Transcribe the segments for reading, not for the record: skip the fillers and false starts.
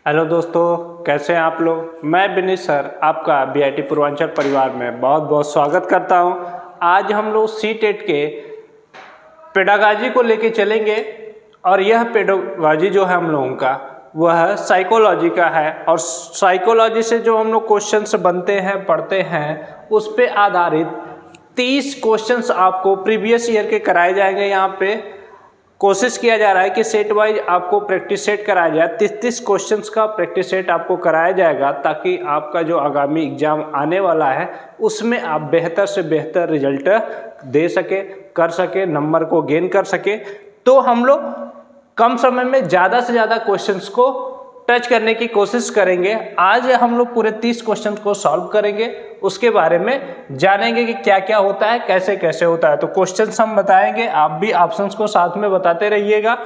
Hello दोस्तों, कैसे हैं आप लोग। मैं विनीत सर आपका बीआईटी पूर्वांचल परिवार में बहुत बहुत स्वागत करता हूं। आज हम लोग सी-टेट के पेडागॉजी को लेके चलेंगे और यह पेडागॉजी जो है हम लोगों का वह साइकोलॉजी का है और साइकोलॉजी से जो हम लोग क्वेश्चंस बनते हैं पढ़ते हैं उस पे आधारित 30 क्वेश्चंस आपको प्रीवियस ईयर के कराए जाएंगे। यहाँ पे कोशिश किया जा रहा है कि सेट वाइज आपको प्रैक्टिस सेट कराया जाए। 30 क्वेश्चंस का प्रैक्टिस सेट आपको कराया जाएगा ताकि आपका जो आगामी एग्जाम आने वाला है उसमें आप बेहतर से बेहतर रिजल्ट दे सके, कर सके, नंबर को गेन कर सके। तो हम लोग कम समय में ज़्यादा से ज़्यादा क्वेश्चंस को टच करने की कोशिश करेंगे। आज हम लोग पूरे 30 क्वेश्चन को सॉल्व करेंगे, उसके बारे में जानेंगे कि क्या क्या होता है, कैसे कैसे होता है। तो क्वेश्चंस हम बताएंगे, आप भी ऑप्शंस को साथ में बताते रहिएगा,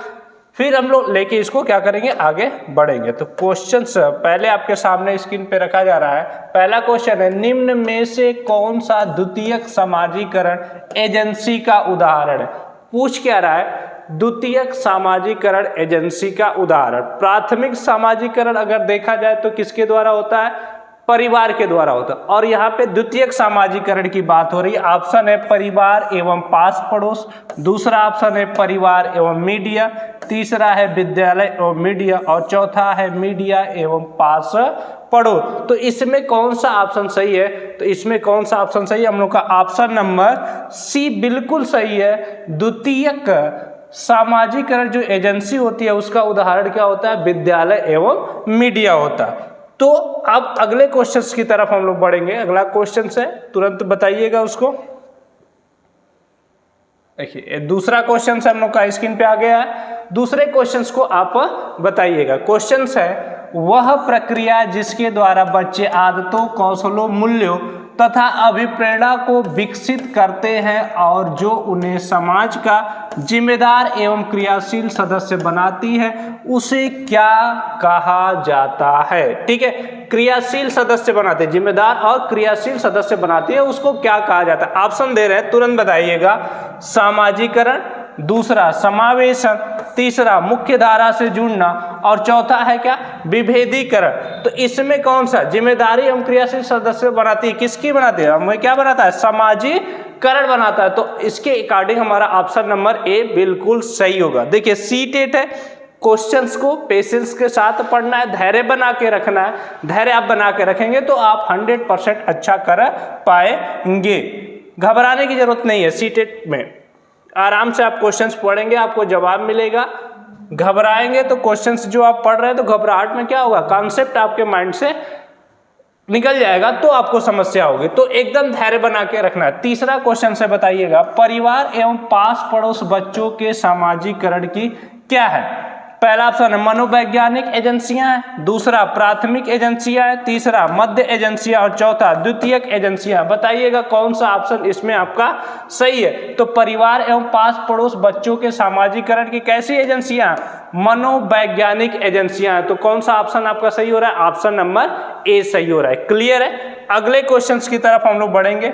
फिर हम लोग लेके इसको क्या करेंगे, आगे बढ़ेंगे। तो क्वेश्चंस पहले आपके सामने स्क्रीन पे रखा जा रहा है। पहला क्वेश्चन है, निम्न में से कौन सा द्वितीयक समाजीकरण एजेंसी का उदाहरण है। पूछ क्या रहा है, द्वितीयक सामाजिकरण एजेंसी का उदाहरण। प्राथमिक सामाजिकरण अगर देखा जाए तो किसके द्वारा होता है, परिवार के द्वारा होता है। और यहाँ पे द्वितीयक सामाजिकरण की बात हो रही है। ऑप्शन है परिवार एवं पास पड़ोस, दूसरा ऑप्शन है परिवार एवं मीडिया, तीसरा है विद्यालय एवं मीडिया और चौथा है मीडिया एवं पास पढ़ो। तो इसमें कौन सा ऑप्शन सही है, तो इसमें कौन सा ऑप्शन सही है, हम लोग का ऑप्शन नंबर सी बिल्कुल सही है। द्वितीयक सामाजिकरण जो एजेंसी होती है उसका उदाहरण क्या होता है, विद्यालय एवं मीडिया होता है। तो अब अगले क्वेश्चंस की तरफ हम लोग बढ़ेंगे। अगला क्वेश्चन है, तुरंत बताइएगा उसको। देखिए दूसरा क्वेश्चन हम लोग का स्क्रीन पे आ गया है। दूसरे क्वेश्चंस को आप बताइएगा। क्वेश्चन है, वह प्रक्रिया जिसके द्वारा बच्चे आदतों, कौशलों, मूल्यों तथा अभिप्रेरणा को विकसित करते हैं और जो उन्हें समाज का जिम्मेदार एवं क्रियाशील सदस्य बनाती है, उसे क्या कहा जाता है। ठीक है, क्रियाशील सदस्य बनाते हैं, जिम्मेदार और क्रियाशील सदस्य बनाती है, उसको क्या कहा जाता है। ऑप्शन दे रहे हैं, तुरंत बताइएगा। सामाजिकरण, दूसरा समावेशन, तीसरा मुख्य धारा से जुड़ना और चौथा है क्या, विभेदीकरण। तो इसमें कौन सा जिम्मेदारी एवं क्रियाशील सदस्य बनाती है, किसकी बनाती है, हमें क्या बनाता है, सामाजिकरण बनाता है। तो इसके अकॉर्डिंग हमारा ऑप्शन नंबर ए बिल्कुल सही होगा। देखिए सी-टेट है, क्वेश्चंस को पेशेंस के साथ पढ़ना है, धैर्य बना के रखना है। धैर्य आप बना के रखेंगे तो आप 100% अच्छा कर पाएंगे। घबराने की जरूरत नहीं है। सी-टेट में आराम से आप क्वेश्चंस पढ़ेंगे, आपको जवाब मिलेगा। घबराएंगे तो क्वेश्चंस जो आप पढ़ रहे हैं तो घबराहट में क्या होगा, कॉन्सेप्ट आपके माइंड से निकल जाएगा तो आपको समस्या होगी। तो एकदम धैर्य बना के रखना है। तीसरा क्वेश्चन से बताइएगा, परिवार एवं पास पड़ोस बच्चों के सामाजिकरण की क्या है। पहला ऑप्शन है मनोवैज्ञानिक एजेंसियां हैं, दूसरा प्राथमिक एजेंसियां हैं, तीसरा मध्य एजेंसियां और चौथा द्वितीयक एजेंसियां। बताइएगा कौन सा ऑप्शन इसमें आपका सही है। तो परिवार एवं पास पड़ोस बच्चों के सामाजिकरण की कैसी एजेंसियां, मनोवैज्ञानिक एजेंसियां हैं। तो कौन सा ऑप्शन आपका सही हो रहा है, ऑप्शन नंबर ए सही हो रहा है। क्लियर है। अगले क्वेश्चन की तरफ हम लोग बढ़ेंगे।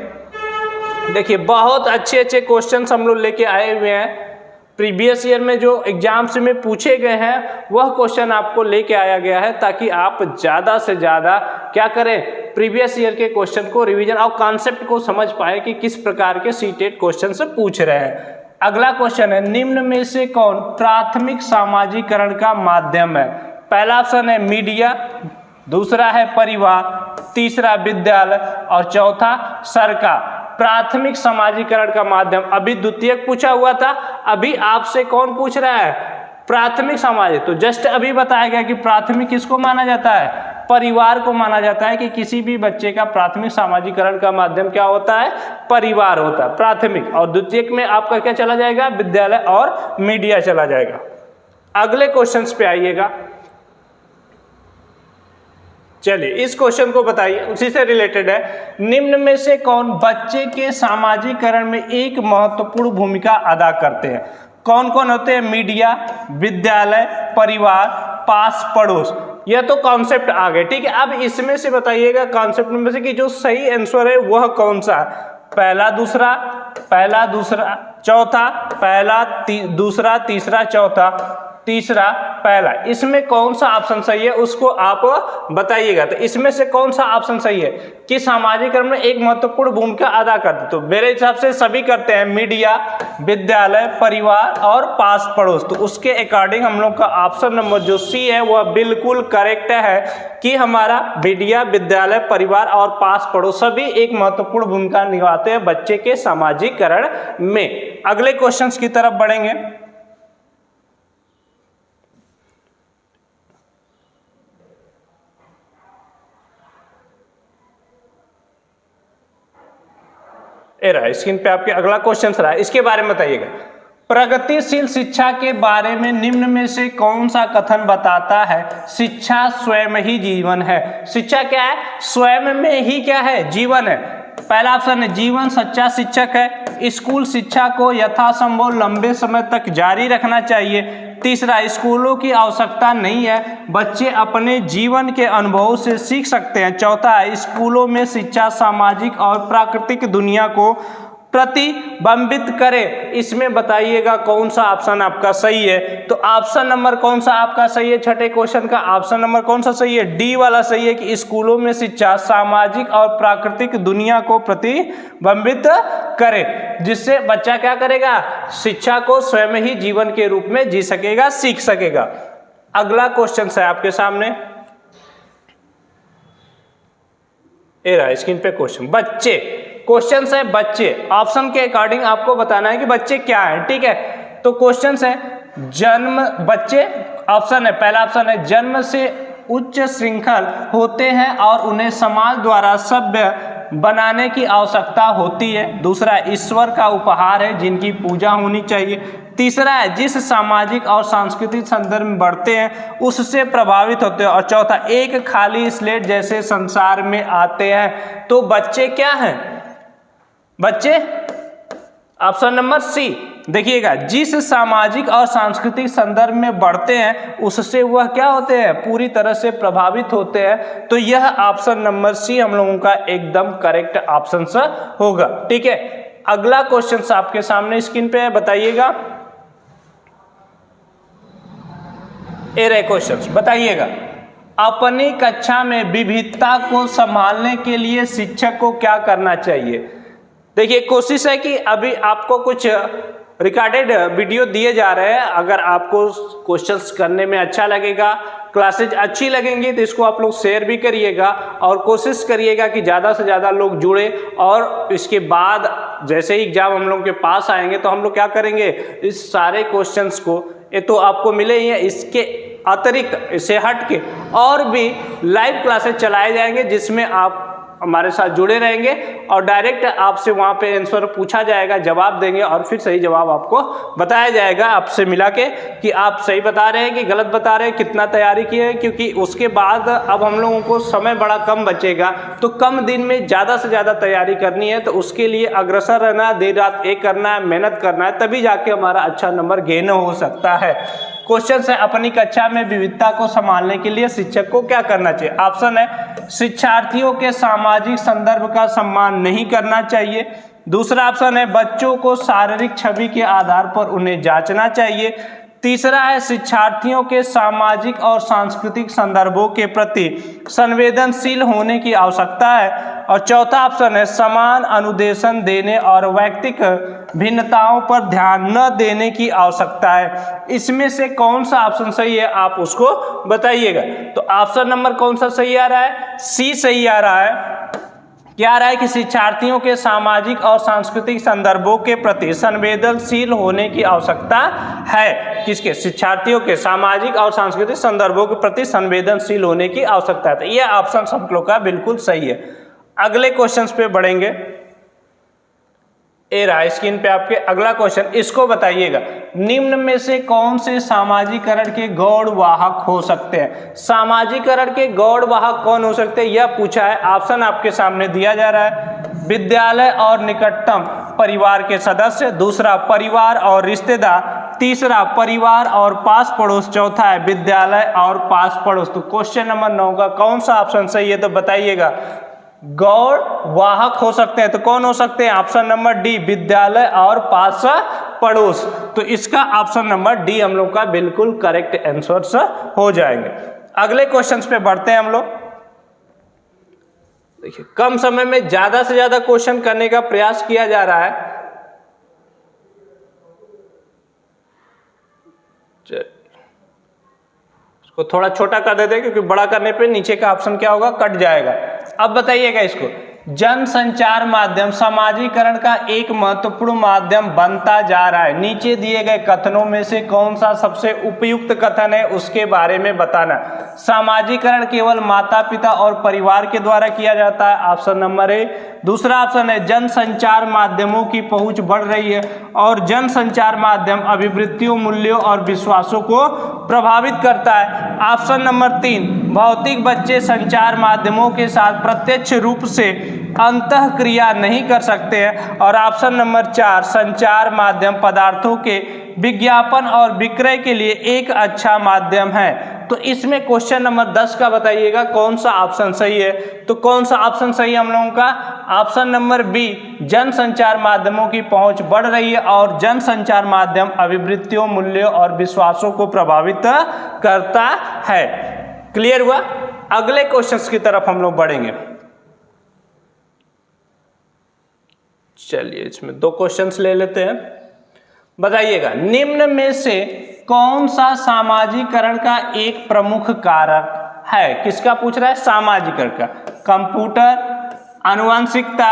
देखिए बहुत अच्छे अच्छे क्वेश्चन हम लोग लेके आए हुए हैं। प्रीवियस ईयर में जो एग्जाम्स में पूछे गए हैं वह क्वेश्चन आपको लेके आया गया है ताकि आप ज़्यादा से ज़्यादा क्या करें, प्रीवियस ईयर के क्वेश्चन को रिवीजन और कॉन्सेप्ट को समझ पाए कि किस प्रकार के सी-टेट क्वेश्चन से पूछ रहे हैं। अगला क्वेश्चन है, निम्न में से कौन प्राथमिक सामाजिकरण का माध्यम है। पहला ऑप्शन है मीडिया, दूसरा है परिवार, तीसरा विद्यालय और चौथा सरकार। प्राथमिक सामाजिकरण का माध्यम, अभी द्वितीयक पूछा हुआ था, अभी आपसे कौन पूछ रहा है, प्राथमिक सामाजिक। तो जस्ट अभी बताया गया कि प्राथमिक किसको माना जाता है, परिवार को माना जाता है कि किसी भी बच्चे का प्राथमिक सामाजिकरण का माध्यम क्या होता है, परिवार होता है प्राथमिक। और द्वितीयक में आपका क्या चला जाएगा, विद्यालय और मीडिया चला जाएगा। अगले क्वेश्चन पे आइएगा। चलिए इस क्वेश्चन को बताइए, उसी से रिलेटेड है। निम्न में से कौन बच्चे के सामाजिकरण में एक महत्वपूर्ण भूमिका अदा करते हैं। कौन कौन होते हैं, मीडिया, विद्यालय, परिवार, पास पड़ोस। यह तो कॉन्सेप्ट आ गए। ठीक है, अब इसमें से बताइएगा कॉन्सेप्ट में से कि जो सही आंसर है वह कौन सा है। पहला दूसरा चौथा, पहला दूसरा तीसरा चौथा। तीसरा पहला। इसमें कौन सा ऑप्शन सही है उसको आप बताइएगा। तो इसमें से कौन सा ऑप्शन सही है कि सामाजिकरण में एक महत्वपूर्ण भूमिका अदा करते। तो मेरे हिसाब से सभी करते हैं, मीडिया, विद्यालय, परिवार और पास पड़ोस। तो उसके अकॉर्डिंग हम लोग का ऑप्शन नंबर जो सी है वह बिल्कुल करेक्ट है कि हमारा मीडिया, विद्यालय, परिवार और पास पड़ोस सभी एक महत्वपूर्ण भूमिका निभाते हैं बच्चे के सामाजिकरण में। अगले क्वेश्चन की तरफ बढ़ेंगे। स्क्रीन पे आपके अगला क्वेश्चन रहा है, इसके बारे में बताइएगा। प्रगतिशील शिक्षा के बारे में निम्न में से कौन सा कथन बताता है शिक्षा स्वयं ही जीवन है। शिक्षा क्या है? स्वयं में ही क्या है? जीवन है। पहला ऑप्शन है जीवन सच्चा शिक्षक है। स्कूल शिक्षा को यथासंभव लंबे समय तक जारी रखना चाहिए। तीसरा, स्कूलों की आवश्यकता नहीं है, बच्चे अपने जीवन के अनुभव से सीख सकते हैं। चौथा, स्कूलों में शिक्षा सामाजिक और प्राकृतिक दुनिया को प्रतिबिंबित करे। इसमें बताइएगा कौन सा ऑप्शन आपका सही है। तो ऑप्शन नंबर कौन सा आपका सही है? छठे क्वेश्चन का ऑप्शन नंबर कौन सा सही है? डी वाला सही है कि स्कूलों में शिक्षा सामाजिक और प्राकृतिक दुनिया को प्रतिबिंबित करे, जिससे बच्चा क्या करेगा? शिक्षा को स्वयं ही जीवन के रूप में जी सकेगा, सीख सकेगा। अगला क्वेश्चन है आपके सामने, ये रहा स्क्रीन पे क्वेश्चन। बच्चे, क्वेश्चन है बच्चे। ऑप्शन के अकॉर्डिंग आपको बताना है कि बच्चे क्या है, ठीक है। तो क्वेश्चन है जन्म, बच्चे ऑप्शन है, पहला ऑप्शन है जन्म से उच्च श्रृंखल होते हैं और उन्हें समाज द्वारा सभ्य बनाने की आवश्यकता होती है। दूसरा, ईश्वर का उपहार है जिनकी पूजा होनी चाहिए। तीसरा है जिस सामाजिक और सांस्कृतिक संदर्भ में बढ़ते हैं उससे प्रभावित होते हैं। और चौथा, एक खाली स्लेट जैसे संसार में आते हैं। तो बच्चे क्या हैं? बच्चे ऑप्शन नंबर सी देखिएगा, जिस सामाजिक और सांस्कृतिक संदर्भ में बढ़ते हैं उससे वह क्या होते हैं? पूरी तरह से प्रभावित होते हैं। तो यह ऑप्शन नंबर सी हम लोगों का एकदम करेक्ट ऑप्शन होगा, ठीक है। अगला क्वेश्चन आपके सामने स्क्रीन पे है, बताइएगा। ये रहे क्वेश्चन, बताइएगा। अपनी कक्षा में विविधता को संभालने के लिए शिक्षक को क्या करना चाहिए? देखिए, कोशिश है कि अभी आपको कुछ रिकॉर्डेड वीडियो दिए जा रहे हैं। अगर आपको क्वेश्चंस करने में अच्छा लगेगा, क्लासेज अच्छी लगेंगी, तो इसको आप लोग शेयर भी करिएगा और कोशिश करिएगा कि ज़्यादा से ज़्यादा लोग जुड़े। और इसके बाद जैसे ही एग्जाम हम लोग के पास आएंगे तो हम लोग क्या करेंगे, इस सारे क्वेश्चंस को, ये तो आपको मिले ही हैं, इसके अतिरिक्त, इसे हट के और भी लाइव क्लासेज चलाए जाएंगे जिसमें आप हमारे साथ जुड़े रहेंगे और डायरेक्ट आपसे वहाँ पे आंसर पूछा जाएगा, जवाब देंगे और फिर सही जवाब आपको बताया जाएगा आपसे मिला के कि आप सही बता रहे हैं कि गलत बता रहे हैं, कितना तैयारी किए हैं। क्योंकि उसके बाद अब हम लोगों को समय बड़ा कम बचेगा, तो कम दिन में ज़्यादा से ज़्यादा तैयारी करनी है। तो उसके लिए अग्रसर रहना है, देर रात एक करना है, मेहनत करना है, तभी जाके हमारा अच्छा नंबर गेन हो सकता है। क्वेश्चन है अपनी कक्षा में विविधता को संभालने के लिए शिक्षक को क्या करना चाहिए? ऑप्शन है शिक्षार्थियों के सामाजिक संदर्भ का सम्मान नहीं करना चाहिए। दूसरा ऑप्शन है बच्चों को शारीरिक छवि के आधार पर उन्हें जांचना चाहिए। तीसरा है शिक्षार्थियों के सामाजिक और सांस्कृतिक संदर्भों के प्रति संवेदनशील होने की आवश्यकता है। और चौथा ऑप्शन है समान अनुदेशन देने और वैयक्तिक भिन्नताओं पर ध्यान न देने की आवश्यकता है। इसमें से कौन सा ऑप्शन सही है आप उसको बताइएगा। तो ऑप्शन नंबर कौन सा सही आ रहा है? सी सही आ रहा है। क्या आ रहा है कि शिक्षार्थियों के सामाजिक और सांस्कृतिक संदर्भों के प्रति संवेदनशील होने की आवश्यकता है। किसके? शिक्षार्थियों के सामाजिक और सांस्कृतिक संदर्भों के प्रति संवेदनशील होने की आवश्यकता है। तो यह ऑप्शन सब लोग का बिल्कुल सही है। अगले क्वेश्चन पे बढ़ेंगे। ए रहा स्क्रीन पे आपके अगला क्वेश्चन, इसको बताइएगा। निम्न में से कौन से सामाजिकरण के गौड़ वाहक हो सकते हैं? सामाजिकरण के गौड़ वाहक कौन हो सकते हैं यह पूछा है। ऑप्शन आपके सामने दिया जा रहा है। विद्यालय और निकटतम परिवार के सदस्य। दूसरा, परिवार और रिश्तेदार। तीसरा, परिवार और पास पड़ोस। चौथा है विद्यालय और पास पड़ोस। तो क्वेश्चन नंबर 9 का कौन सा ऑप्शन सही है तो बताइएगा। गौड़ वाहक हो सकते हैं। तो कौन हो सकते हैं? ऑप्शन नंबर डी, विद्यालय और पास पड़ोस। तो इसका ऑप्शन नंबर डी हम लोग का बिल्कुल करेक्ट आंसर हो जाएंगे। अगले क्वेश्चंस पे बढ़ते हैं हम लोग। देखिए, कम समय में ज्यादा से ज्यादा क्वेश्चन करने का प्रयास किया जा रहा है। इसको थोड़ा छोटा कर देते हैं, क्योंकि बड़ा करने पे नीचे का ऑप्शन क्या होगा? कट जाएगा। अब बताइएगा इसको, जन संचार माध्यम सामाजिकरण का एक महत्वपूर्ण माध्यम बनता जा रहा है। नीचे दिए गए कथनों में से कौन सा सबसे उपयुक्त कथन है, उसके बारे में बताना। सामाजिकरण केवल माता पिता और परिवार के द्वारा किया जाता है, ऑप्शन नंबर ए। दूसरा ऑप्शन है जन संचार माध्यमों की पहुंच बढ़ रही है और जन संचार माध्यम अभिवृत्तियों, मूल्यों और विश्वासों को प्रभावित करता है, ऑप्शन नंबर 3। भौतिक बच्चे संचार माध्यमों के साथ प्रत्यक्ष रूप से अंतःक्रिया नहीं कर सकते हैं, और ऑप्शन नंबर 4। संचार माध्यम पदार्थों के विज्ञापन और विक्रय के लिए एक अच्छा माध्यम है। तो इसमें क्वेश्चन नंबर 10 का बताइएगा कौन सा ऑप्शन सही है। तो कौन सा ऑप्शन सही है हम लोगों का? ऑप्शन नंबर बी, जन संचार माध्यमों की पहुंच बढ़ रही है और जन संचार माध्यम अभिवृत्तियों, मूल्यों और विश्वासों को प्रभावित करता है। क्लियर हुआ? अगले क्वेश्चंस की तरफ हम लोग बढ़ेंगे। चलिए, इसमें 2 क्वेश्चंस ले लेते हैं। बताइएगा, निम्न में से कौन सा सामाजिकरण का एक प्रमुख कारक है? किसका पूछ रहा है? सामाजिकरण का। कंप्यूटर, आनुवंशिकता,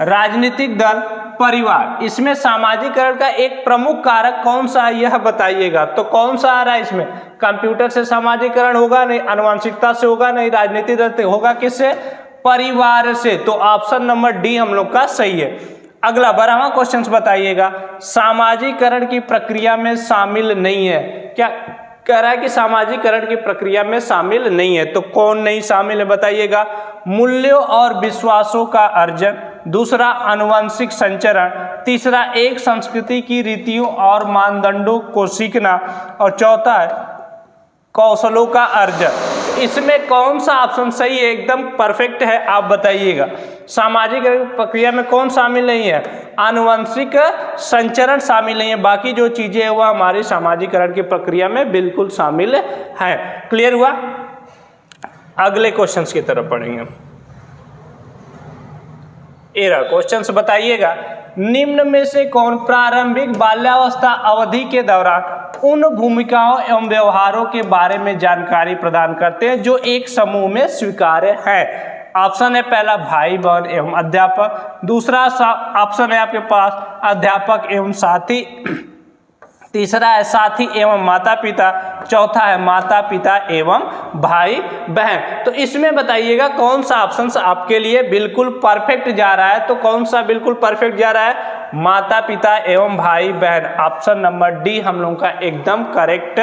राजनीतिक दल, परिवार। इसमें सामाजिकरण का एक प्रमुख कारक कौन सा है, यह बताइएगा। तो कौन सा आ रहा है इसमें? कंप्यूटर से सामाजिकरण होगा नहीं, आनुवंशिकता से होगा नहीं, राजनीतिक दल से होगा, किससे? परिवार से। तो ऑप्शन नंबर डी हम लोग का सही है। अगला 12वां क्वेश्चन बताइएगा, सामाजिकरण की प्रक्रिया में शामिल नहीं है। क्या कह रहा है कि सामाजिकरण की प्रक्रिया में शामिल नहीं है? तो कौन नहीं शामिल है बताइएगा। मूल्यों और विश्वासों का अर्जन, दूसरा आनुवंशिक संचरण, तीसरा एक संस्कृति की रीतियों और मानदंडों को सीखना, और चौथा है कौशलों का अर्जन। इसमें कौन सा ऑप्शन सही है? एकदम परफेक्ट है, आप बताइएगा। सामाजिक प्रक्रिया में कौन शामिल नहीं है? आनुवंशिक संचरण शामिल नहीं है, बाकी जो चीजें हैं वह हमारी सामाजिकरण की प्रक्रिया में बिल्कुल शामिल है। क्लियर हुआ? अगले क्वेश्चंस की तरफ बढ़ेंगे। क्वेश्चंस बताइएगा, निम्न में से कौन प्रारंभिक बाल्यावस्था अवधि के दौरान उन भूमिकाओं एवं व्यवहारों के बारे में जानकारी प्रदान करते हैं जो एक समूह में स्वीकार्य है? ऑप्शन है पहला, भाई बहन एवं अध्यापक। दूसरा ऑप्शन है आपके पास अध्यापक एवं साथी। तीसरा है साथी एवं माता पिता। चौथा है माता पिता एवं भाई बहन। तो इसमें बताइएगा कौन सा ऑप्शन आपके लिए बिल्कुल परफेक्ट जा रहा है। तो कौन सा बिल्कुल परफेक्ट जा रहा है? माता पिता एवं भाई बहन। ऑप्शन नंबर डी हम लोगों का एकदम करेक्ट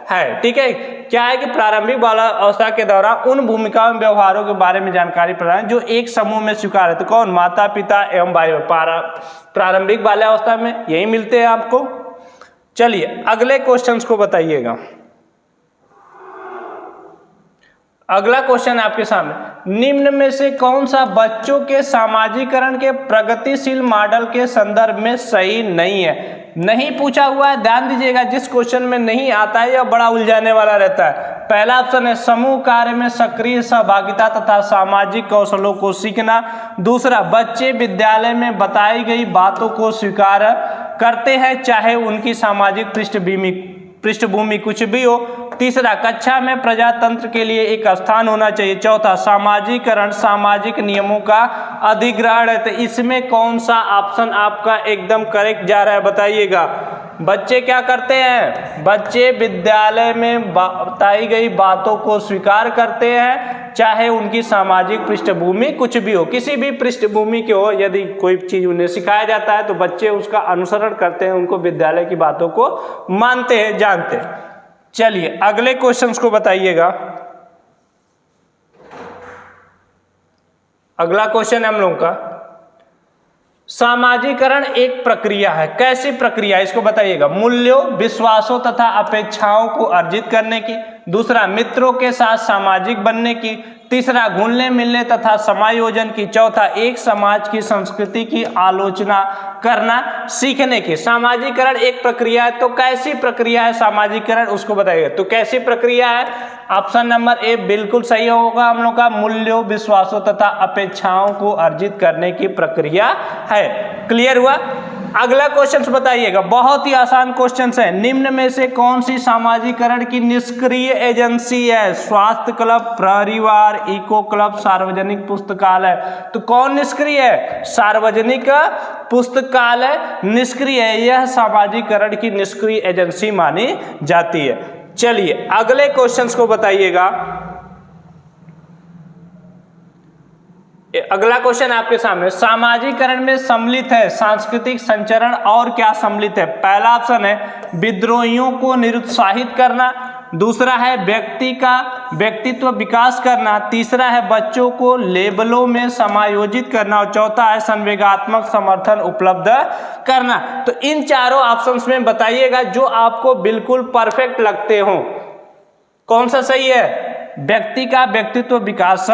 है। ठीक है, क्या है कि प्रारंभिक बाल्यावस्था के दौरान उन भूमिकाओं व्यवहारों के बारे में जानकारी प्रदान जो एक समूह में स्वीकार है। तो कौन? माता पिता एवं भाई बहन। प्रारंभिक बाल्यावस्था में यही मिलते हैं आपको। चलिए अगले क्वेश्चंस को बताइएगा। अगला क्वेश्चन है आपके सामने, निम्न में से कौन सा बच्चों के सामाजिकरण के प्रगतिशील मॉडल के संदर्भ में सही नहीं है? नहीं पूछा हुआ है, ध्यान दीजिएगा। जिस क्वेश्चन में नहीं आता है यह बड़ा उलझाने वाला रहता है। पहला ऑप्शन है समूह कार्य में सक्रिय सहभागिता तथा सामाजिक कौशलों को सीखना। दूसरा, बच्चे विद्यालय में बताई गई बातों को स्वीकार करते हैं चाहे उनकी सामाजिक पृष्ठभूमि कुछ भी हो। तीसरा, कक्षा में प्रजातंत्र के लिए एक स्थान होना चाहिए। चौथा, सामाजिकरण सामाजिक नियमों का अधिग्रहण है। तो इसमें कौन सा ऑप्शन आपका एकदम करेक्ट जा रहा है बताइएगा। बच्चे क्या करते हैं? बच्चे विद्यालय में बताई गई बातों को स्वीकार करते हैं चाहे उनकी सामाजिक पृष्ठभूमि कुछ भी हो। किसी भी पृष्ठभूमि के हो, यदि कोई चीज उन्हें सिखाया जाता है तो बच्चे उसका अनुसरण करते हैं, उनको विद्यालय की बातों को मानते हैं, जानते हैं। चलिए अगले क्वेश्चंस को बताइएगा। अगला क्वेश्चन है हम लोगों का, सामाजिकरण एक प्रक्रिया है। कैसी प्रक्रिया है इसको बताइएगा। मूल्यों, विश्वासों तथा अपेक्षाओं को अर्जित करने की। दूसरा, मित्रों के साथ सामाजिक बनने की। तीसरा घुलने मिलने तथा समायोजन की। चौथा एक समाज की संस्कृति की आलोचना करना सीखने की। सामाजिकरण एक प्रक्रिया है, तो कैसी प्रक्रिया है सामाजिकरण, उसको बताइए। तो कैसी प्रक्रिया है? ऑप्शन नंबर ए बिल्कुल सही होगा हम लोग का, मूल्यों, विश्वासों तथा अपेक्षाओं को अर्जित करने की प्रक्रिया है। क्लियर हुआ? अगला क्वेश्चन बताइएगा, बहुत ही आसान क्वेश्चन है। निम्न में से कौन सी सामाजिकरण की निष्क्रिय एजेंसी है? स्वास्थ्य क्लब, परिवार, इको क्लब, सार्वजनिक पुस्तकालय। तो कौन निष्क्रिय है? सार्वजनिक पुस्तकालय निष्क्रिय है, यह सामाजिकरण की निष्क्रिय एजेंसी मानी जाती है। चलिए अगले क्वेश्चंस को बताइएगा। अगला क्वेश्चन आपके सामने, सामाजिकरण में सम्मिलित है सांस्कृतिक संचरण और क्या सम्मिलित है? पहला ऑप्शन है विद्रोहियों को निरुत्साहित करना, दूसरा है व्यक्ति का व्यक्तित्व विकास करना, तीसरा है बच्चों को लेबलों में समायोजित करना और चौथा है संवेगात्मक समर्थन उपलब्ध करना। तो इन चारों ऑप्शंस में बताइएगा जो आपको बिल्कुल परफेक्ट लगते हो। कौन सा सही है? व्यक्ति का व्यक्तित्व विकास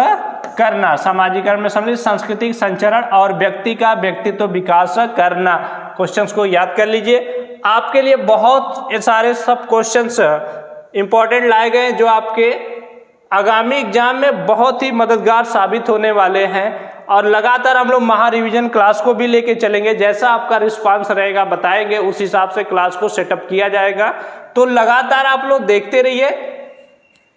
करना, सामाजिकरण में सम्मिलित सांस्कृतिक संचरण और व्यक्ति का व्यक्तित्व विकास करना। क्वेश्चंस को याद कर लीजिए। आपके लिए बहुत सारे सब क्वेश्चंस इंपॉर्टेंट लाए गए जो आपके आगामी एग्जाम में बहुत ही मददगार साबित होने वाले हैं और लगातार हम लोग महा रिवीजन क्लास को भी लेके चलेंगे। जैसा आपका रिस्पांस रहेगा बताएंगे, उस हिसाब से क्लास को सेटअप किया जाएगा। तो लगातार आप लोग देखते रहिए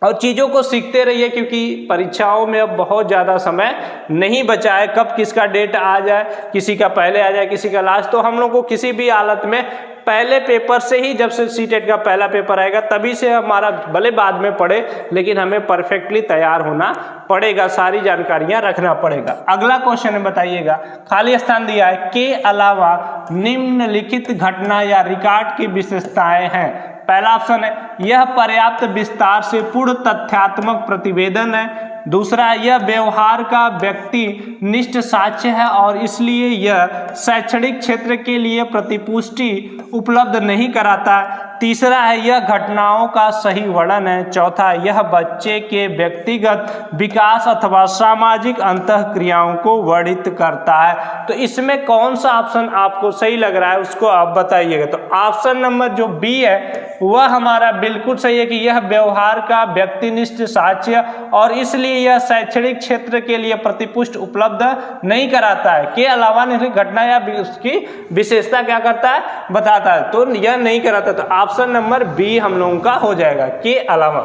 और चीज़ों को सीखते रहिए, क्योंकि परीक्षाओं में अब बहुत ज़्यादा समय नहीं बचा है। कब किसका डेट आ जाए, किसी का पहले आ जाए, किसी का लास्ट। तो हम लोग को किसी भी हालत में पहले पेपर से ही, जब से सीटेट का पहला पेपर आएगा तभी से हमारा, भले बाद में पढ़े लेकिन हमें परफेक्टली तैयार होना पड़ेगा, सारी जानकारियां रखना पड़ेगा। अगला क्वेश्चन बताइएगा, खाली स्थान दिया है, के अलावा निम्नलिखित घटना या रिकॉर्ड की विशेषताएं हैं। पहला ऑप्शन है यह पर्याप्त विस्तार से पूर्ण तथ्यात्मक प्रतिवेदन है, दूसरा यह व्यवहार का व्यक्ति निष्ठ साक्ष्य है और इसलिए यह शैक्षणिक क्षेत्र के लिए प्रतिपुष्टि उपलब्ध नहीं कराता, तीसरा है यह घटनाओं का सही वर्णन है, चौथा यह बच्चे के व्यक्तिगत विकास अथवा सामाजिक अंतःक्रियाओं को वर्णित करता है। तो इसमें कौन सा ऑप्शन आपको सही लग रहा है उसको आप बताइएगा। तो ऑप्शन नंबर जो बी है वह हमारा बिल्कुल सही है कि यह व्यवहार का व्यक्तिनिष्ठ साक्ष्य और इसलिए यह शैक्षणिक क्षेत्र के लिए प्रतिपुष्टि उपलब्ध नहीं कराता है। के अलावा घटना या उसकी विशेषता क्या करता है, बताता है, तो यह नहीं कराता। तो ऑप्शन नंबर बी हम लोगों का हो जाएगा, के अलावा।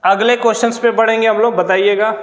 अगले क्वेश्चंस पे बढ़ेंगे हम लोग, बताइएगा।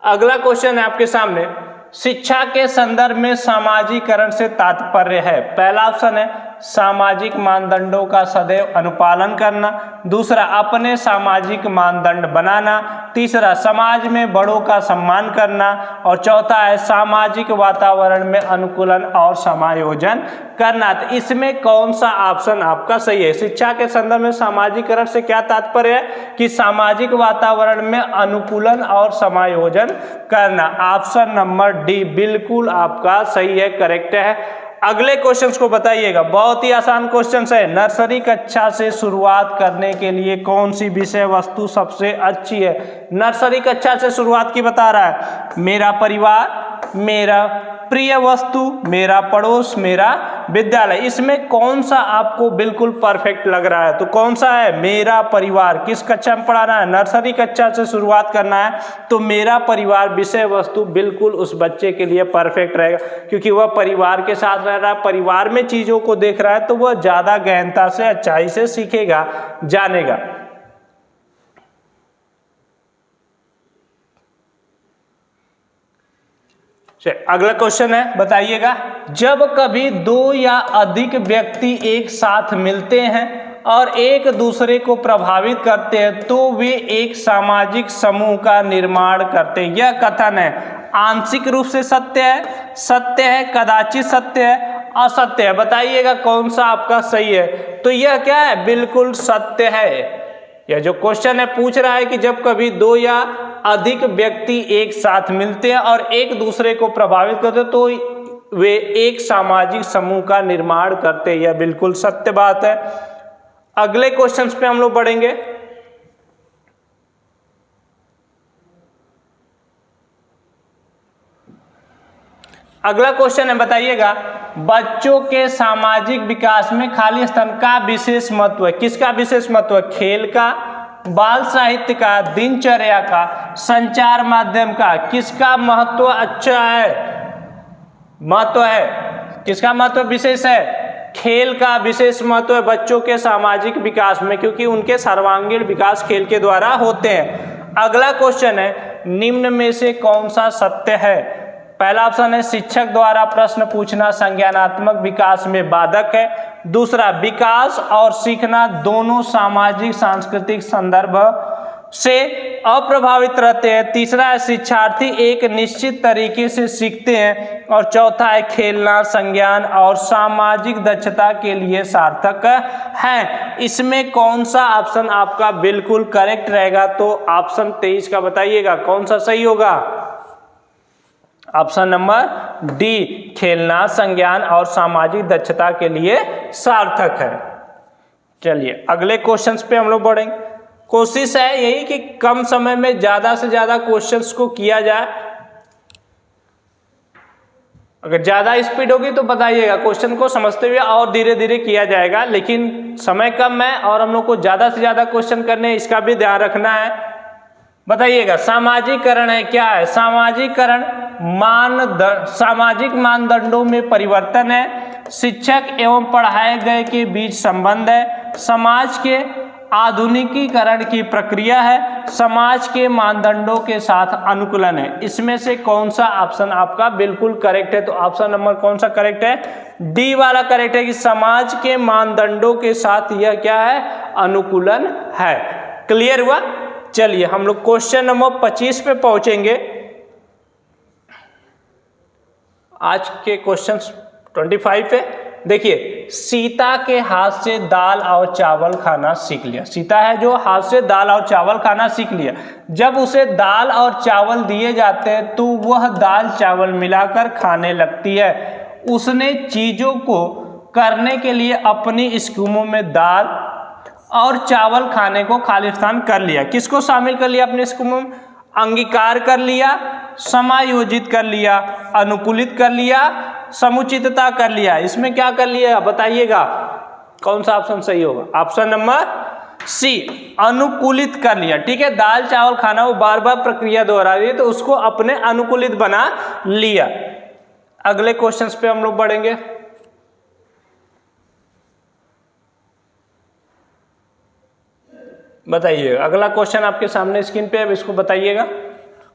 अगला क्वेश्चन है आपके सामने, शिक्षा के संदर्भ में सामाजिकरण से तात्पर्य है। पहला ऑप्शन है सामाजिक मानदंडों का सदैव अनुपालन करना, दूसरा अपने सामाजिक मानदंड बनाना, तीसरा समाज में बड़ों का सम्मान करना और चौथा है सामाजिक वातावरण में अनुकूलन और समायोजन करना। तो इसमें कौन सा ऑप्शन आपका सही है? शिक्षा के संदर्भ में सामाजिकरण से क्या तात्पर्य है कि सामाजिक वातावरण में अनुकूलन और समायोजन करना। ऑप्शन नंबर डी बिल्कुल आपका सही है, करेक्ट है। अगले क्वेश्चंस को बताइएगा, बहुत ही आसान क्वेश्चंस है। नर्सरी कक्षा से शुरुआत करने के लिए कौन सी विषय वस्तु सबसे अच्छी है? नर्सरी कक्षा से शुरुआत की बता रहा है, मेरा परिवार, मेरा प्रिय वस्तु, मेरा पड़ोस, मेरा विद्यालय। इसमें कौन सा आपको बिल्कुल परफेक्ट लग रहा है? तो कौन सा है? मेरा परिवार। किस कक्षा में पढ़ाना है? नर्सरी कक्षा से शुरुआत करना है, तो मेरा परिवार विषय वस्तु बिल्कुल उस बच्चे के लिए परफेक्ट रहेगा, क्योंकि वह परिवार के साथ रह रहा है, परिवार में चीज़ों को देख रहा है, तो वह ज़्यादा गहनता से, अच्छाई से सीखेगा, जानेगा। अगला क्वेश्चन है, बताइएगा, जब कभी दो या अधिक व्यक्ति एक साथ मिलते हैं और एक दूसरे को प्रभावित करते हैं तो वे एक सामाजिक समूह का निर्माण करते हैं। यह कथन है आंशिक रूप से सत्य है, सत्य है, कदाचित सत्य है, असत्य है। बताइएगा कौन सा आपका सही है? तो यह क्या है? बिल्कुल सत्य है। यह जो क्वेश्चन है पूछ रहा है कि जब कभी दो या अधिक व्यक्ति एक साथ मिलते हैं और एक दूसरे को प्रभावित करते हैं तो वे एक सामाजिक समूह का निर्माण करते हैं। यह बिल्कुल सत्य बात है। अगले क्वेश्चंस पे हम लोग बढ़ेंगे। अगला क्वेश्चन है, बताइएगा बच्चों के सामाजिक विकास में खाली स्थान का विशेष महत्व है। किसका विशेष महत्व है? खेल का, बाल साहित्य का, दिनचर्या का, संचार माध्यम का। किसका महत्व अच्छा है? महत्व है, किसका महत्व विशेष है? खेल का विशेष महत्व है बच्चों के सामाजिक विकास में, क्योंकि उनके सर्वांगीण विकास खेल के द्वारा होते हैं। अगला क्वेश्चन है, निम्न में से कौन सा सत्य है? पहला ऑप्शन है शिक्षक द्वारा प्रश्न पूछना संज्ञानात्मक विकास में बाधक है। दूसरा, विकास और सीखना दोनों सामाजिक सांस्कृतिक संदर्भ से अप्रभावित रहते हैं। तीसरा है शिक्षार्थी एक निश्चित तरीके से सीखते हैं। और चौथा है खेलना संज्ञान और सामाजिक दक्षता के लिए सार्थक है। इसमें कौन सा ऑप्शन आपका बिल्कुल करेक्ट रहेगा? तो ऑप्शन 23 का बताइएगा कौन सा सही होगा? ऑप्शन नंबर डी, खेलना संज्ञान और सामाजिक दक्षता के लिए सार्थक है। चलिए अगले क्वेश्चंस पे हम लोग बढ़ेंगे। कोशिश है यही कि कम समय में ज्यादा से ज्यादा क्वेश्चंस को किया जाए। अगर ज्यादा स्पीड होगी तो बताइएगा, क्वेश्चन को समझते हुए और धीरे धीरे किया जाएगा, लेकिन समय कम है और हम लोग को ज्यादा से ज्यादा क्वेश्चन करने हैं, इसका भी ध्यान रखना है। बताइएगा सामाजिकरण है क्या है? सामाजिकरण सामाजिक मानदंडों में परिवर्तन है, शिक्षक एवं पढ़ाए गए के बीच संबंध है, समाज के आधुनिकीकरण की प्रक्रिया है, समाज के मानदंडों के साथ अनुकूलन है। इसमें से कौन सा ऑप्शन आपका बिल्कुल करेक्ट है? तो ऑप्शन नंबर कौन सा करेक्ट है? डी वाला करेक्ट है कि समाज के मानदंडों के साथ यह क्या है? अनुकूलन है। क्लियर हुआ? चलिए हम लोग क्वेश्चन नंबर 25 पे पहुंचेंगे। आज के क्वेश्चंस 25 पे देखिए, सीता के हाथ से दाल और चावल खाना सीख लिया। सीता है जो हाथ से दाल और चावल खाना सीख लिया। जब उसे दाल और चावल दिए जाते हैं तो वह दाल चावल मिलाकर खाने लगती है। उसने चीजों को करने के लिए अपनी स्कीमों में दाल और चावल खाने को खाली स्थान कर लिया। किसको शामिल कर लिया अपने स्कीमों में? अंगीकार कर लिया, समायोजित कर लिया, अनुकूलित कर लिया, समुचितता कर लिया। इसमें क्या कर लिया बताइएगा, कौन सा ऑप्शन सही होगा? ऑप्शन नंबर सी, अनुकूलित कर लिया। ठीक है, दाल चावल खाना वो बार बार प्रक्रिया दोहरा रही है तो उसको अपने अनुकूलित बना लिया। अगले क्वेश्चंस पे हम लोग बढ़ेंगे। बताइए, अगला क्वेश्चन आपके सामने स्क्रीन पे है, इसको बताइएगा।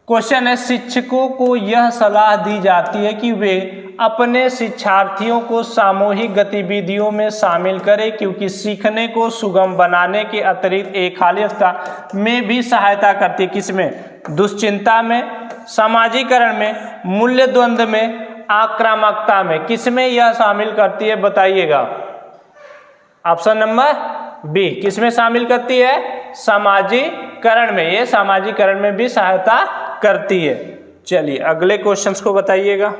क्वेश्चन है, शिक्षकों को यह सलाह दी जाती है कि वे अपने शिक्षार्थियों को सामूहिक गतिविधियों में शामिल करें, क्योंकि सीखने को सुगम बनाने के अतिरिक्त एक खाली अवस्था में भी सहायता करती है। किसमें? दुश्चिंता में, सामाजिकरण में, मूल्य द्वंद्व में, आक्रामकता में। किसमें यह शामिल करती है बताइएगा? ऑप्शन नंबर बी, किसमें शामिल करती है? सामाजिकरण में। ये सामाजिकरण में भी सहायता करती है। चलिए अगले क्वेश्चंस को बताइएगा।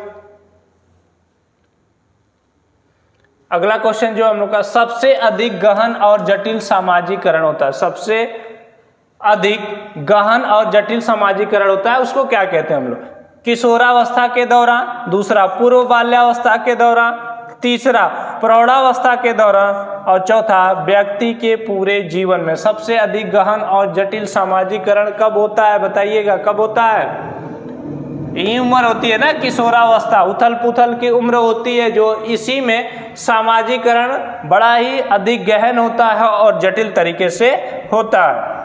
अगला क्वेश्चन जो हम लोग का, सबसे अधिक गहन और जटिल सामाजिकरण होता है। सबसे अधिक गहन और जटिल सामाजिकरण होता है, उसको क्या कहते हैं हम लोग? किशोरावस्था के दौरान, दूसरा पूर्व बाल्यावस्था के दौरान, तीसरा प्रौढ़ावस्था के दौरान, और चौथा व्यक्ति के पूरे जीवन में। सबसे अधिक गहन और जटिल सामाजिकरण कब होता है बताइएगा? कब होता है? यही उम्र होती है ना, किशोरावस्था, उथल पुथल की उम्र होती है, जो इसी में सामाजिकरण बड़ा ही अधिक गहन होता है और जटिल तरीके से होता है।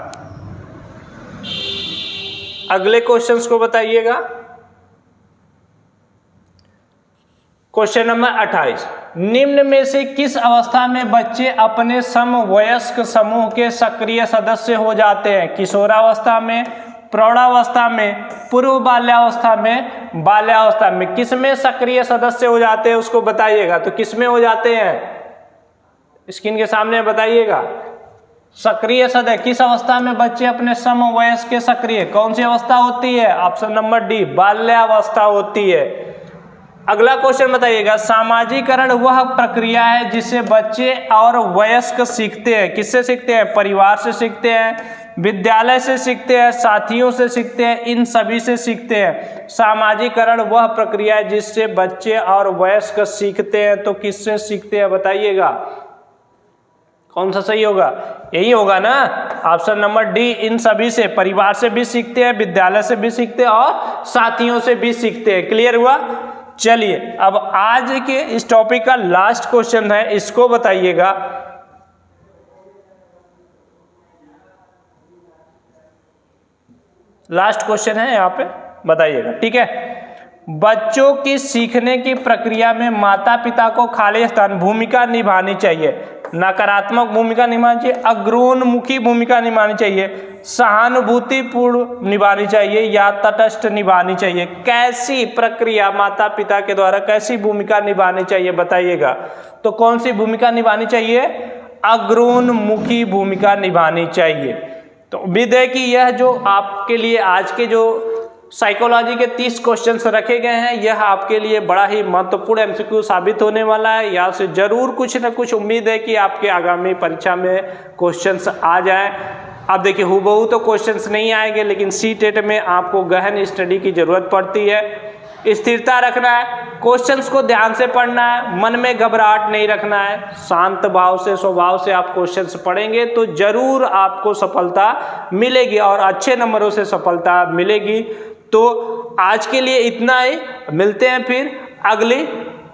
अगले क्वेश्चंस को बताइएगा। क्वेश्चन नंबर 28, निम्न में से किस अवस्था में बच्चे अपने समवयस्क समूह के सक्रिय सदस्य हो जाते हैं? किशोरावस्था में, प्रौढ़ावस्था में, पूर्व बाल्यावस्था में, बाल्यावस्था में। किसमें सक्रिय सदस्य हो जाते हैं उसको बताइएगा। तो किसमें हो जाते हैं? स्क्रीन के सामने बताइएगा। सक्रिय सदस्य किस अवस्था में बच्चे अपने समवयस्क के सक्रिय, कौन सी अवस्था होती है? ऑप्शन नंबर डी, बाल्यावस्था होती है। अगला क्वेश्चन बताइएगा, सामाजिकरण वह प्रक्रिया है जिससे बच्चे और वयस्क सीखते हैं। किससे सीखते हैं? परिवार से सीखते हैं, विद्यालय से सीखते हैं, साथियों से सीखते हैं, इन सभी से सीखते हैं। सामाजिकरण वह प्रक्रिया है जिससे बच्चे और वयस्क सीखते हैं। तो किससे सीखते हैं बताइएगा, कौन सा सही होगा? यही होगा ना, ऑप्शन नंबर डी, इन सभी से। परिवार से भी सीखते हैं, विद्यालय से भी सीखते हैं और साथियों से भी सीखते हैं। क्लियर हुआ? चलिए अब आज के इस टॉपिक का लास्ट क्वेश्चन है, इसको बताइएगा। लास्ट क्वेश्चन है यहाँ पे, बताइएगा, ठीक है। बच्चों की सीखने की प्रक्रिया में माता पिता को खाली स्थान भूमिका निभानी चाहिए। नकारात्मक भूमिका निभानी चाहिए, अग्रोन्मुखी भूमिका निभानी चाहिए, सहानुभूतिपूर्ण निभानी चाहिए या तटस्थ निभानी चाहिए। कैसी प्रक्रिया माता पिता के द्वारा कैसी भूमिका निभानी चाहिए बताइएगा। तो कौन सी भूमिका निभानी चाहिए? अग्रोन्मुखी भूमिका निभानी चाहिए। तो उम्मीद है कि यह जो आपके लिए आज के जो साइकोलॉजी के 30 क्वेश्चंस रखे गए हैं, यह आपके लिए बड़ा ही महत्वपूर्ण एमसीक्यू साबित होने वाला है। यहाँ से जरूर कुछ न कुछ उम्मीद है कि आपके आगामी परीक्षा में क्वेश्चंस आ जाएं। अब देखिए हूबहू तो क्वेश्चंस नहीं आएंगे, लेकिन सीटेट में आपको गहन स्टडी की जरूरत पड़ती है। स्थिरता रखना है, क्वेश्चंस को ध्यान से पढ़ना है, मन में घबराहट नहीं रखना है, शांत भाव से स्वभाव से आप क्वेश्चंस पढ़ेंगे तो जरूर आपको सफलता मिलेगी और अच्छे नंबरों से सफलता मिलेगी। तो आज के लिए इतना ही, मिलते हैं फिर अगली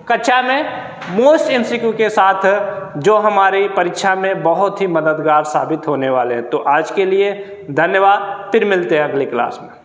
कक्षा में मोस्ट एमसीक्यू के साथ, जो हमारी परीक्षा में बहुत ही मददगार साबित होने वाले हैं। तो आज के लिए धन्यवाद, फिर मिलते हैं अगली क्लास में।